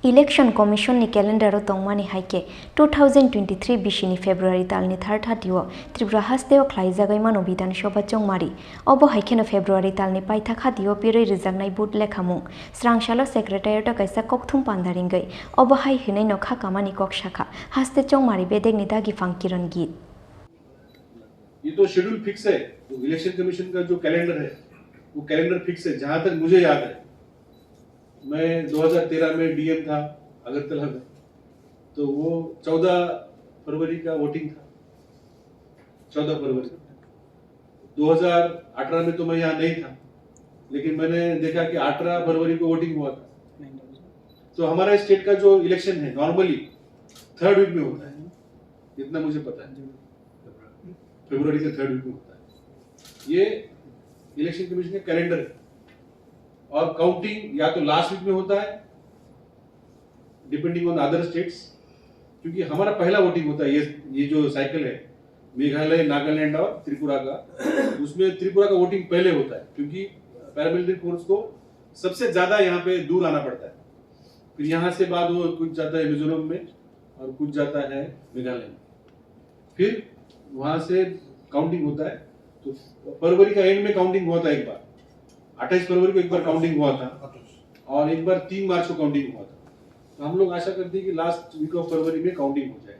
Election commission नि calendar तंगमानि हाइके 2023 बिसिनि February तालनि 3 हातिओ Tripura हास्तेओ ख्लाइजागैमानो विधानसभा चंमारि अबो हाइकेनो February तालनि पाइथा खातिओ पिरै रिजागनाय बुट लेखामुं स्रांसालो secretariat कैसा ककथुम पान्दारिंगै अबो हाइ हिनै नखा कामानि कक शाखा हास्ते चंमारि बेदेगनि दागी फांकिरन गीत। ये तो शेड्यूल फिक्स है, तो इलेक्शन कमीशन का जो कैलेंडर है वो कैलेंडर फिक्स है। जहां तक मुझे याद है, मैं 2013 में डीएम था अगरतला में, तो वो 14 फरवरी का वोटिंग था। 14 फरवरी 2018 में तो मैं यहाँ नहीं था, लेकिन मैंने देखा कि 18 फरवरी को वोटिंग हुआ था। तो हमारा स्टेट का जो इलेक्शन है नॉर्मली 3rd वीक में होता है, इतना मुझे पता है। फरवरी के 3rd वीक में होता है। ये इलेक्शन कमीशन का कैलेंडर है। और काउंटिंग या तो लास्ट वीक में होता है डिपेंडिंग ऑन अदर स्टेट्स, क्योंकि हमारा पहला वोटिंग होता है। ये जो साइकिल है मेघालय, नागालैंड और त्रिपुरा का, उसमें त्रिपुरा का वोटिंग पहले होता है, क्योंकि पैरामिलिट्री फोर्स को सबसे ज्यादा यहाँ पे दूर आना पड़ता है। फिर यहाँ से बाद वो कुछ जाता है मिजोरम में और कुछ जाता है मेघालय में, फिर वहां से काउंटिंग होता है। तो फरवरी का एंड में काउंटिंग हुआ था एक बार, 28 फरवरी को एक बार काउंटिंग हुआ था और एक बार 3 मार्च को काउंटिंग हुआ था। तो हम लोग आशा करते हैं कि लास्ट वीक ऑफ फरवरी में काउंटिंग हो जाए।